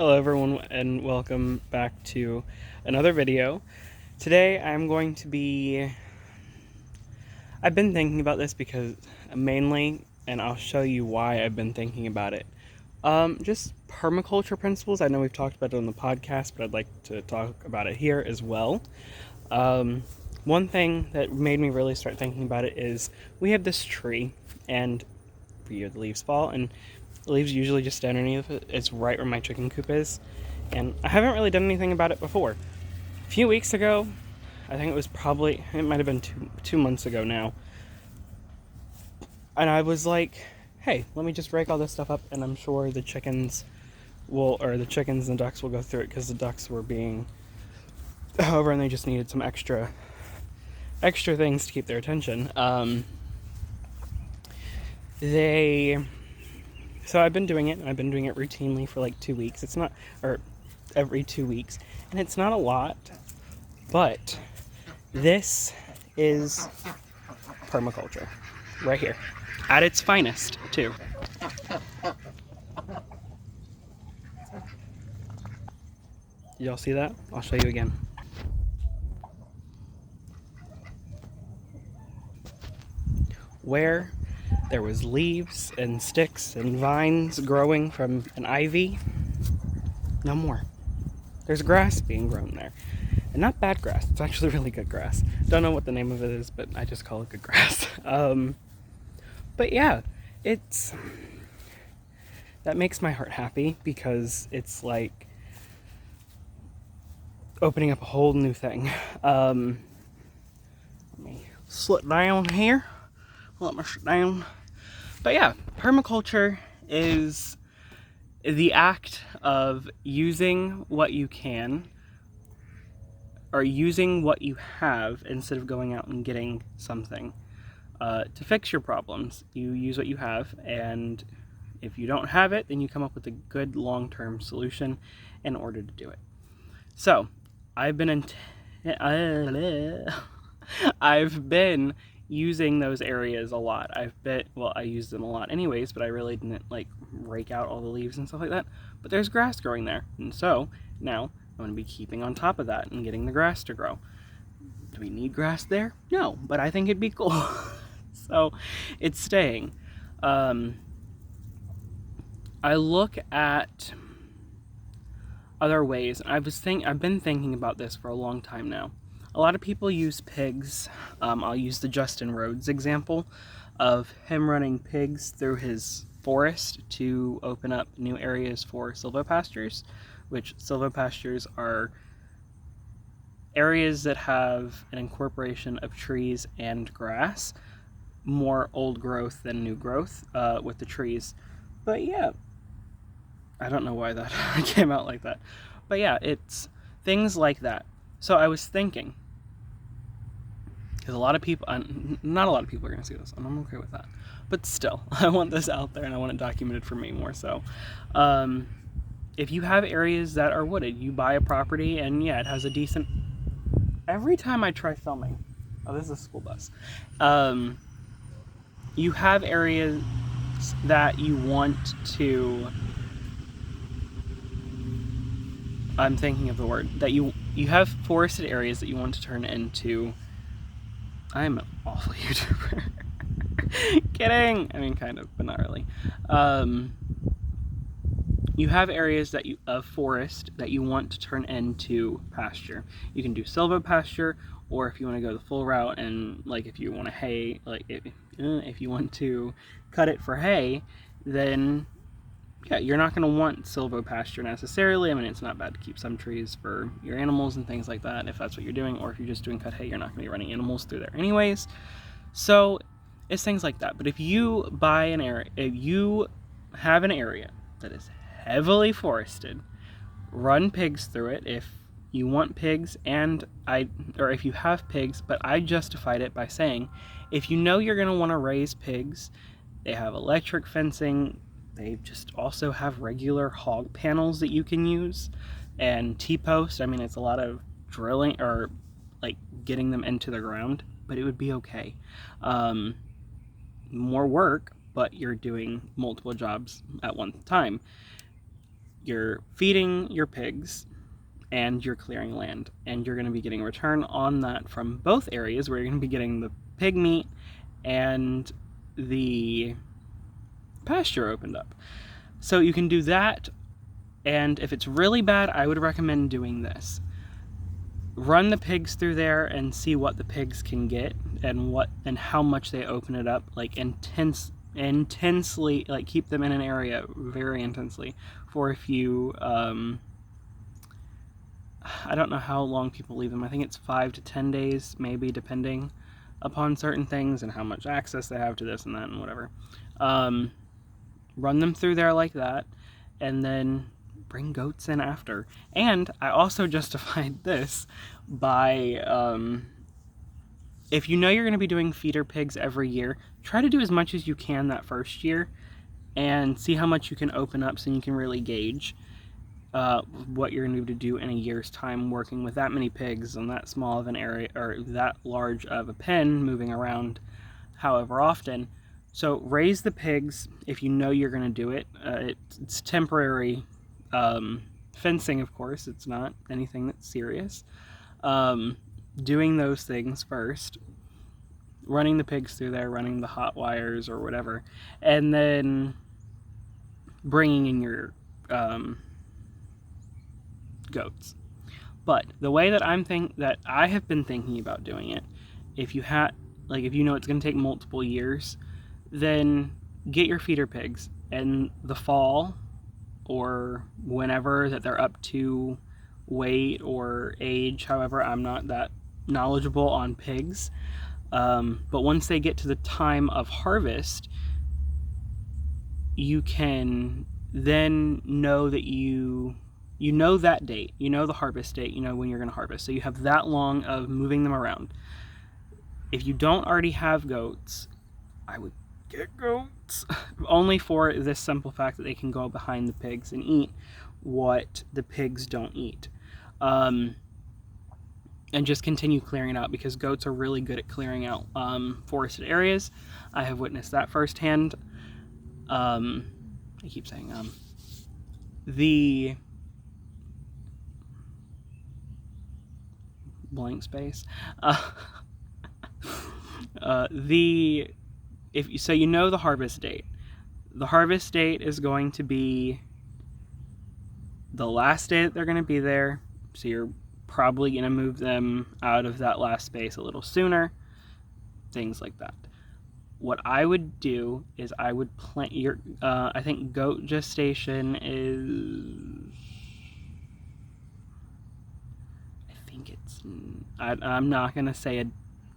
Hello everyone and welcome back to another video. Today I've been thinking about this because mainly, and I'll show you why I've been thinking about it. Just permaculture principles. I know we've talked about it on the podcast, but I'd like to talk about it here as well. One thing that made me really start thinking about it is we have this tree, and the leaves fall, and the leaves usually just stay underneath it. It's right where my chicken coop is, and I haven't really done anything about it before. A few weeks ago, I think it might have been two months ago now, and I was like, hey, let me just rake all this stuff up, and I'm sure the chickens and ducks will go through it, because the ducks were being over and they just needed some extra things to keep their attention. So I've been doing it, and I've been doing it routinely for like 2 weeks. Every 2 weeks, and it's not a lot, but this is permaculture right here, at its finest too. Did y'all see that? I'll show you again. Where there was leaves and sticks and vines growing from an ivy, no more. There's grass being grown there. And not bad grass. It's actually really good grass. Don't know what the name of it is, but I just call it good grass. But yeah, that makes my heart happy, because it's like opening up a whole new thing. Let me sit down here. Let me sit down. But yeah, permaculture is the act of using what you can, or using what you have instead of going out and getting something to fix your problems. You use what you have, and if you don't have it, then you come up with a good long-term solution in order to do it. So I've been using those areas a lot. I used them a lot anyways, but I really didn't like rake out all the leaves and stuff like that. But there's grass growing there, and so now I'm going to be keeping on top of that and getting the grass to grow. Do we need grass there? No, but I think it'd be cool. So it's staying. I look at other ways, and I've been thinking about this for a long time now. A lot of people use pigs. I'll use the Justin Rhodes example of him running pigs through his forest to open up new areas for silvopastures, which silvopastures are areas that have an incorporation of trees and grass, more old growth than new growth with the trees. But yeah, I don't know why that came out like that. But yeah, it's things like that. So I was thinking, because not a lot of people are going to see this, and I'm okay with that. But still, I want this out there, and I want it documented for me more so. If you have areas that are wooded, you buy a property, and yeah, it has a decent... Every time I try filming... Oh, this is a school bus. You have areas that you want to... I'm thinking of the word. That you have forested areas that you want to turn into... I'm an awful YouTuber. Kidding! I mean, kind of, but not really. You have areas of forest that you want to turn into pasture. You can do silvopasture, or if you want to go the full route, and like if you want to hay, like if you want to cut it for hay, then yeah, you're not going to want silvopasture necessarily. I mean, it's not bad to keep some trees for your animals and things like that if that's what you're doing, or if you're just doing cut hay, you're not going to be running animals through there anyways. So it's things like that. But if you have an area that is heavily forested, run pigs through it if you want pigs, or if you have pigs, but I justified it by saying, if you know you're going to want to raise pigs, they have electric fencing. They just also have regular hog panels that you can use, and T-posts. I mean, it's a lot of drilling, or like getting them into the ground, but it would be okay. More work, but you're doing multiple jobs at one time. you're feeding your pigs and you're clearing land, and you're going to be getting a return on that from both areas, where you're going to be getting the pig meat and the pasture opened up. So you can do that, and if it's really bad, I would recommend doing this. Run the pigs through there and see what the pigs can get, and how much they open it up, like intensely, like keep them in an area very intensely for a few, I don't know how long people leave them. I think it's 5 to 10 days, maybe, depending upon certain things and how much access they have to this and that and whatever. Run them through there like that, and then bring goats in after. And I also justified this by, if you know you're going to be doing feeder pigs every year, try to do as much as you can that first year and see how much you can open up, so you can really gauge what you're going to do in a year's time, working with that many pigs on that small of an area, or that large of a pen, moving around however often. So raise the pigs if you know you're going to do it. It's temporary fencing, of course. It's not anything that's serious. Doing those things first, running the pigs through there, running the hot wires or whatever, and then bringing in your goats. But the way that I have been thinking about doing it, if you know it's going to take multiple years, then get your feeder pigs in the fall or whenever that they're up to weight or age. However, I'm not that knowledgeable on pigs, but once they get to the time of harvest, you can then know that you know that date, you know the harvest date, you know when you're going to harvest, so you have that long of moving them around. If you don't already have goats, I would get goats, only for this simple fact that they can go behind the pigs and eat what the pigs don't eat. And just continue clearing out, because goats are really good at clearing out forested areas. I have witnessed that firsthand. I keep saying the blank space. So you know the harvest date. The harvest date is going to be the last day that they're going to be there. So you're probably going to move them out of that last space a little sooner. Things like that. What I would do is I would plant your, I think goat gestation is, I'm not going to say a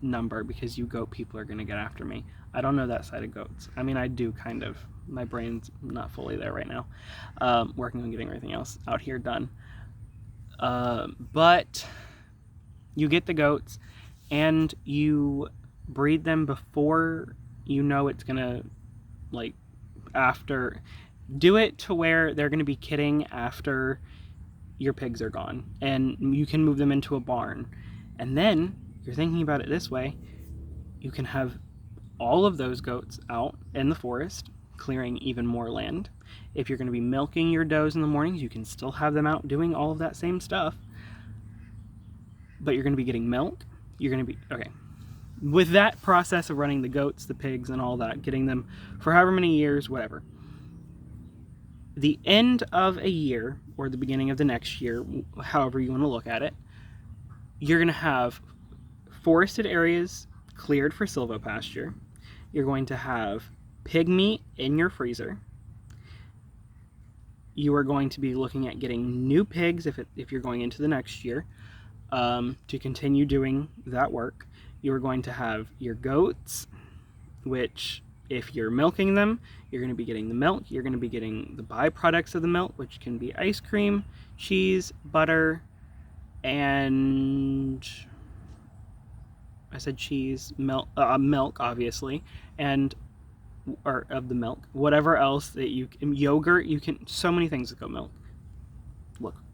number because you goat people are going to get after me. I don't know that side of goats. I mean, I do kind of. My brain's not fully there right now. Working on getting everything else out here done. But you get the goats and you breed them before you know it's going to, like, after. Do it to where they're going to be kidding after your pigs are gone. And you can move them into a barn. And then, you're thinking about it this way, you can have all of those goats out in the forest, clearing even more land. If you're going to be milking your does in the mornings, you can still have them out doing all of that same stuff. But you're going to be getting milk. You're going to be, okay. With that process of running the goats, the pigs, and all that, getting them for however many years, whatever. The end of a year, or the beginning of the next year, however you want to look at it, you're going to have forested areas cleared for silvopasture. You're going to have pig meat in your freezer. You are going to be looking at getting new pigs if you're going into the next year to continue doing that work. You're going to have your goats, which if you're milking them, you're going to be getting the milk. You're going to be getting the byproducts of the milk, which can be ice cream, cheese, butter, and I said cheese, milk, obviously, or of the milk, whatever else that yogurt, you can, so many things that go milk.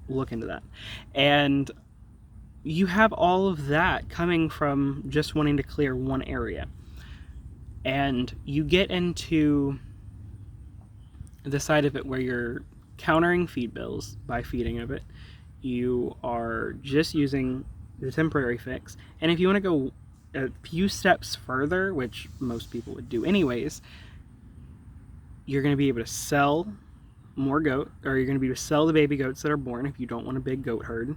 Look into that. And you have all of that coming from just wanting to clear one area. And you get into the side of it where you're countering feed bills by feeding of it. You are just using the temporary fix. And if you want to go a few steps further, which most people would do anyways, you're going to be able to sell more goat, or you're going to be able to sell the baby goats that are born if you don't want a big goat herd.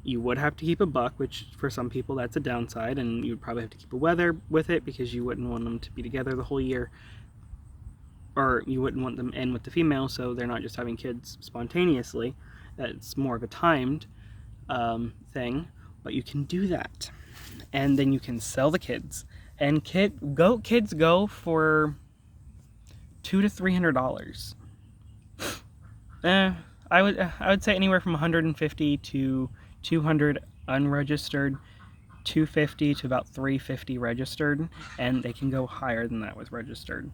You would have to keep a buck, which for some people that's a downside, and you would probably have to keep a wether with it because you wouldn't want them to be together the whole year, or you wouldn't want them in with the female so they're not just having kids spontaneously. That's more of a timed thing, but you can do that, and then you can sell the kids. And goat kids go for $200 to $300. I would say anywhere from 150 to 200 unregistered, 250 to about 350 registered, and they can go higher than that with registered.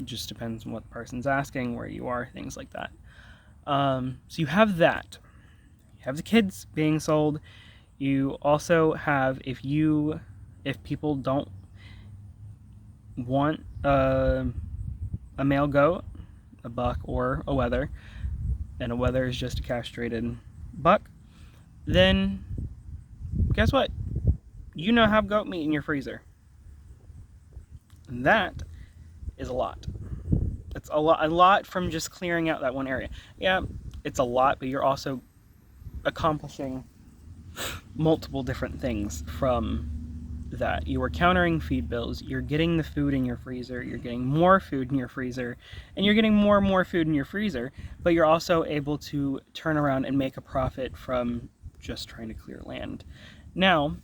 Just depends on what the person's asking, where you are, things like that. So you have that. You have the kids being sold. You also have, if people don't want a male goat, a buck or a wether, and a wether is just a castrated buck, then guess what? You now have goat meat in your freezer. And that is a lot. It's a lot from just clearing out that one area. Yeah, it's a lot, but you're also accomplishing multiple different things from that. You are countering feed bills, you're getting the food in your freezer, you're getting more food in your freezer, and you're getting more and more food in your freezer, but you're also able to turn around and make a profit from just trying to clear land. Now,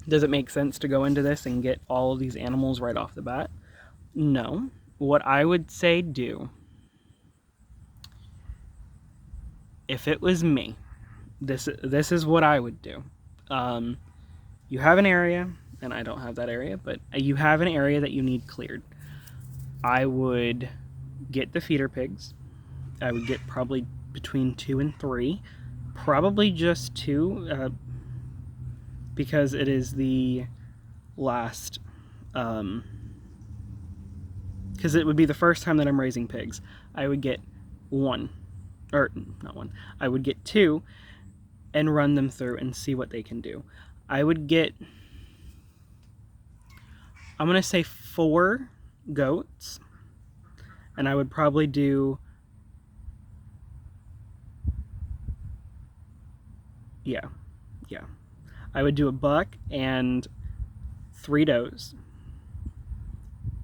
does it make sense to go into this and get all of these animals right off the bat? No. What I would say do, if it was me, this is what I would do. You have an area, and I don't have that area, but you have an area that you need cleared. I would get the feeder pigs. I would get probably between 2 and 3, probably just 2, because it is the last, because it would be the first time that I'm raising pigs. I would get 1, or not 1, I would get 2 and run them through and see what they can do. I would get, I'm going to say 4 goats, and I would probably do, yeah, I would do a buck and 3 does.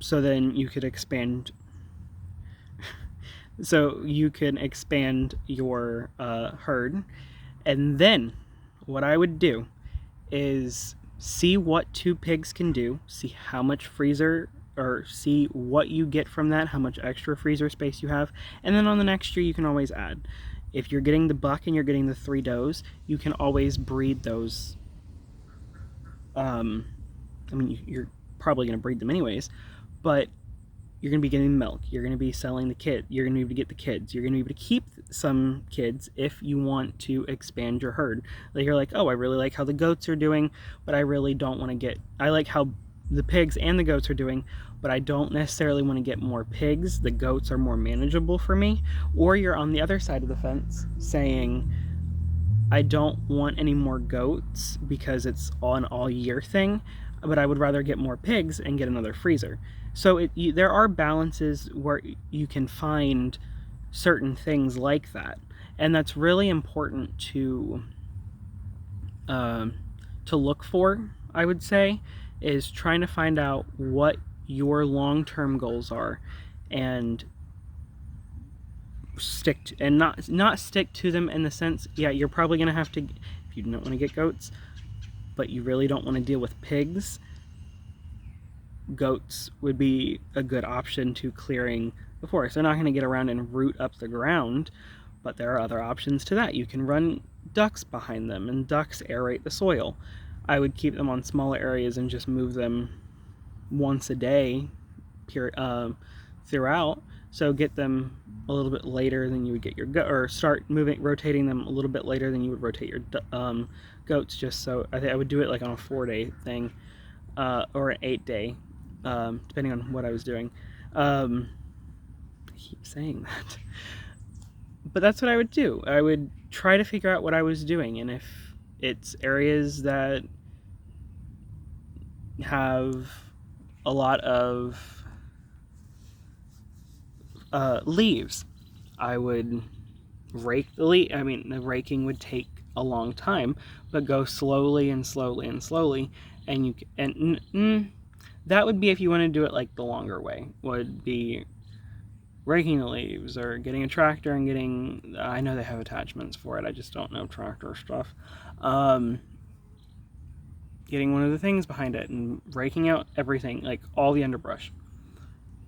So then you could expand, so you can expand your herd. And then what I would do is see what 2 pigs can do, see how much freezer, or see what you get from that, how much extra freezer space you have, and then on the next year you can always add. If you're getting the buck and you're getting the 3 does, you can always breed those. I mean, you're probably going to breed them anyways, but you're going to be getting milk, you're going to be selling the kid, you're going to be able to get the kids, you're going to be able to keep some kids if you want to expand your herd. Like, you're like, oh, I really like how the goats are doing, but I really don't want to get, I like how the pigs and the goats are doing, but I don't necessarily want to get more pigs. The goats are more manageable for me. Or you're on the other side of the fence saying, I don't want any more goats because it's an all year thing, but I would rather get more pigs and get another freezer. So there are balances where you can find certain things like that, and that's really important to look for, I would say, is trying to find out what your long-term goals are and stick to, and not stick to them in the sense, yeah, you're probably going to have to, if you don't want to get goats, but you really don't want to deal with pigs, goats would be a good option to clearing the forest. They're not going to get around and root up the ground, but there are other options to that. You can run ducks behind them, and ducks aerate the soil. I would keep them on smaller areas and just move them once a day throughout. So get them a little bit later than you would get your goat, or start rotating them a little bit later than you would rotate your goats. Just so I would do it like on a 4-day thing, or an 8-day, depending on what I was doing. I keep saying that. But that's what I would do. I would try to figure out what I was doing, and if it's areas that have a lot of leaves, I would rake the leaf. I mean, the raking would take a long time, but go slowly and slowly and slowly, and that would be if you want to do it like the longer way, would be raking the leaves or getting a tractor and getting, I know they have attachments for it, I just don't know tractor stuff, getting one of the things behind it and raking out everything, like all the underbrush,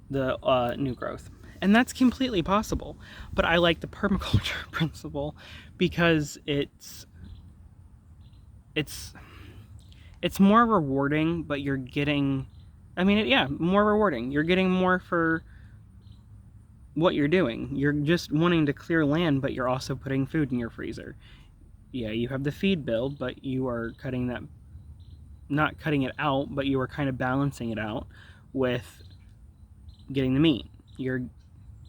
the new growth. And that's completely possible. But I like the permaculture principle because it's more rewarding, but you're getting, more rewarding. You're getting more for what you're doing. You're just wanting to clear land, but you're also putting food in your freezer. Yeah, you have the feed bill, but you are cutting that, not cutting it out, but you are kind of balancing it out with getting the meat. You're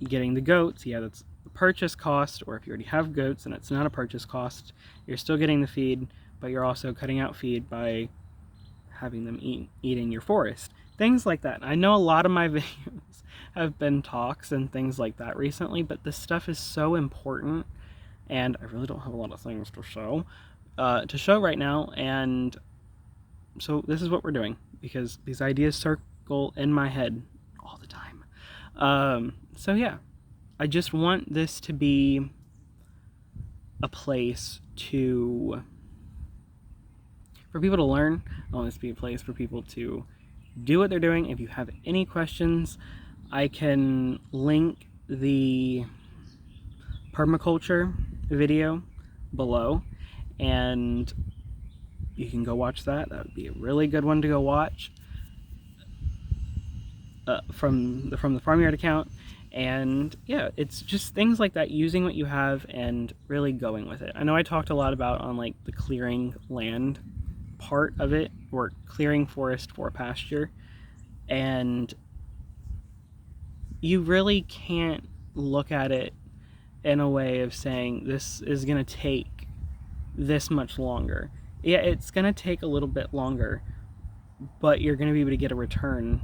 getting the goats, yeah, that's a purchase cost, or if you already have goats and it's not a purchase cost, you're still getting the feed, but you're also cutting out feed by having them eating your forest. Things like that. I know a lot of my videos have been talks and things like that recently, but this stuff is so important, and I really don't have a lot of things to show right now, and so this is what we're doing, because these ideas circle in my head all the time. So yeah, I just want this to be a place for people to learn. I want this to be a place for people to do what they're doing. If you have any questions, I can link the permaculture video below, and you can go watch that. That would be a really good one to go watch. From the Farmyard account. And yeah, it's just things like that, using what you have and really going with it. I know I talked a lot about on like the clearing land part of it, or clearing forest for pasture, and you really can't look at it in a way of saying this is going to take this much longer. Yeah, it's going to take a little bit longer, but you're going to be able to get a return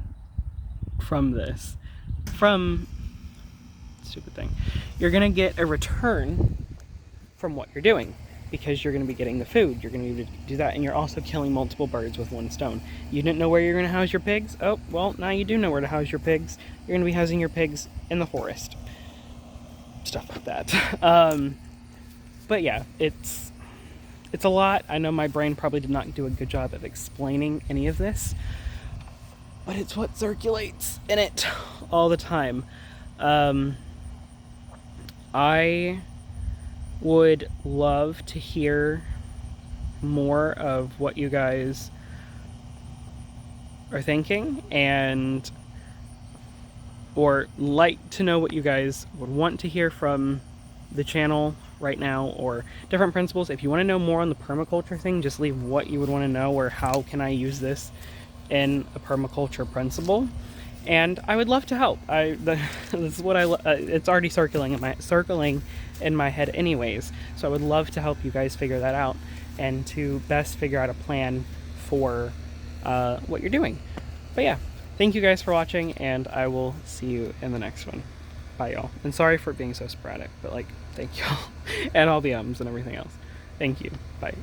from this. You're going to get a return from what you're doing, because you're going to be getting the food. You're going to be able to do that, and you're also killing multiple birds with one stone. You didn't know where you're going to house your pigs? Oh, well, now you do know where to house your pigs. You're going to be housing your pigs in the forest. Stuff like that. But yeah, it's a lot. I know my brain probably did not do a good job of explaining any of this, but it's what circulates in it all the time. I would love to hear more of what you guys are thinking, or like to know what you guys would want to hear from the channel right now, or different principles. If you want to know more on the permaculture thing, just leave what you would want to know, or how can I use this in a permaculture principle, and I would love to help. This is what it's already circling in my head anyways, so I would love to help you guys figure that out, and to best figure out a plan for what you're doing. But yeah, thank you guys for watching, and I will see you in the next one. Bye, y'all. And sorry for it being so sporadic, but like, thank y'all. And all the ums and everything else. Thank you. Bye.